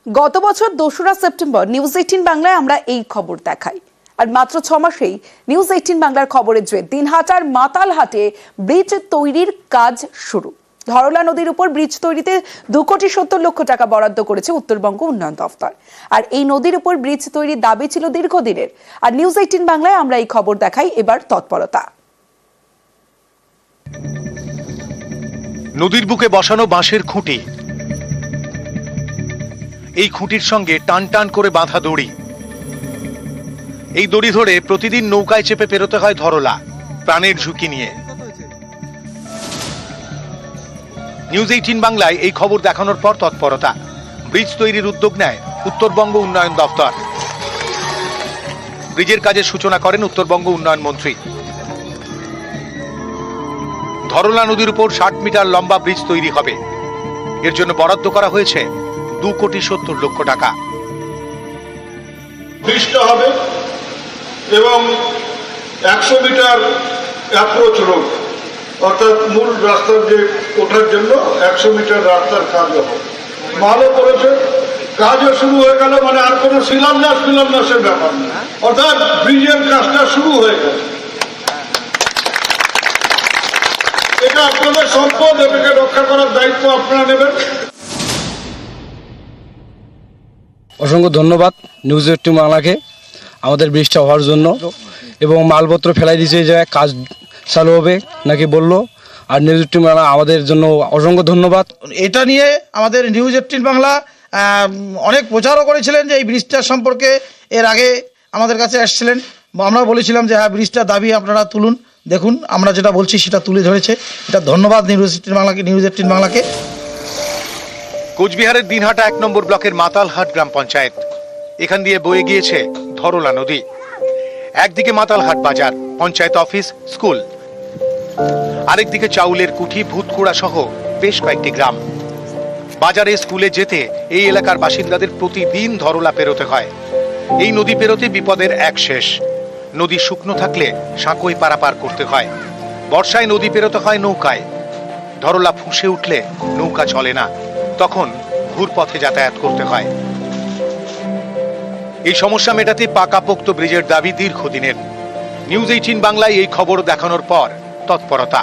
গত বছর 2রা September news 18 বাংলায় আমরা এই খবর দেখাই। আর মাত্র 6 মাসেই নিউজ 18 বাংলার খবরের জুয়ে দিনহাটার মাতালহাটে ব্রিজ তৈরির কাজ শুরু। ধরলা নদীর উপর ব্রিজ তৈরিতে 2,70,00,000 টাকা বরাদ্দ করেছে উত্তরবঙ্গ উন্নয়ন দফতর। আর এই নদীর উপর ব্রিজ তৈরির দাবি ছিল দীর্ঘদিনের। আর নিউজ 18 বাংলায় আমরা এই খবর দেখাই এবার তৎপরতা। নদীর বুকে বসানো বাঁশের খুঁটি, এই খুঁটির সঙ্গে টান টান করে বাঁধা দড়ি। এই দড়ি ধরে প্রতিদিন নৌকায় চেপে পেরোতে হয় ধরলা, প্রাণের ঝুঁকি নিয়ে। নিউজ 18 বাংলায় এই খবর দেখানোর পর তৎপরতা। ব্রিজ তৈরির উদ্যোগ নেয় উত্তরবঙ্গ উন্নয়ন দফতর। ব্রিজের কাজের সূচনা করেন উত্তরবঙ্গ উন্নয়ন মন্ত্রী। ধরলা নদীর উপর 60 মিটার লম্বা ব্রিজ তৈরি হবে। এর জন্য বরাদ্দ করা হয়েছে 2,70,00,000 টাকা। ব্রিজটা হবে এবং 100 মিটার অ্যাপ্রোচ রোড, অর্থাৎ মূল রাস্তার যে ওঠার জন্য 100 মিটার রাস্তার কাজ হবে। ভালো করেছে, কাজও শুরু হয়ে গেল, মানে আর কোনো শিলান্যাসের ব্যাপার নেই, অর্থাৎ ব্রিজের কাজটা শুরু হয়ে গেল। এটা আপনাদের সম্পদ, এটাকে রক্ষা করার দায়িত্ব আপনারা নেবেন। অসংখ্য ধন্যবাদ নিউজ 18 বাংলাকে আমাদের ব্রিজটা হওয়ার জন্য, এবং মালপত্র ফেলাই দিয়েছে, এই জায়গায় কাজ চালু হবে নাকি বললো। আর নিউজ 18 বাংলা আমাদের জন্য অসংখ্য ধন্যবাদ। এটা নিয়ে আমাদের নিউজ 18 বাংলা অনেক প্রচারও করেছিলেন যে এই ব্রিজটার সম্পর্কে। এর আগে আমাদের কাছে আসছিলেন, আমরা বলেছিলাম যে হ্যাঁ, ব্রিজটা দাবি আপনারা তুলুন। দেখুন আমরা যেটা বলছি সেটা তুলে ধরেছে। এটা ধন্যবাদ নিউজ 18 বাংলাকে। কোচবিহারের দিনহাটা 1 নম্বর ব্লকের মাতালহাট গ্রাম পঞ্চায়েত। এখান দিয়ে বয়ে গিয়েছে ধরলা নদী। একদিকে মাতালহাট বাজার, পঞ্চায়েত অফিস, স্কুল, আরেকদিকে চাউলের কুঠি, ভূতকুড়া সহ বেশ কয়েকটি গ্রাম। বাজারে, স্কুলে যেতে এই এলাকার বাসিন্দাদের প্রতিদিন ধরলা পেরোতে হয়। এই নদী পেরোতে বিপদের এক শেষ। নদী শুকনো থাকলে সাঁকোয় পারাপার করতে হয়। বর্ষায় নদী পেরোতে হয় নৌকায়। ধরলা ফুঁসে উঠলে নৌকা চলে না, তখন ঘুরপথে যাতায়াত করতে হয়। এই সমস্যা মেটাতে পাকাপোক্ত ব্রিজের দাবি দীর্ঘদিনের। নিউজ 18 বাংলায় এই খবর দেখানোর পর তৎপরতা।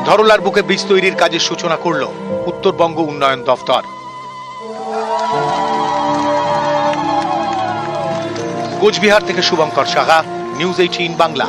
ধরলার বুকে ব্রিজ তৈরির কাজের সূচনা করল উত্তরবঙ্গ উন্নয়ন দফতর। কোচবিহার থেকে শুভঙ্কর সাহা, নিউজ 18 বাংলা।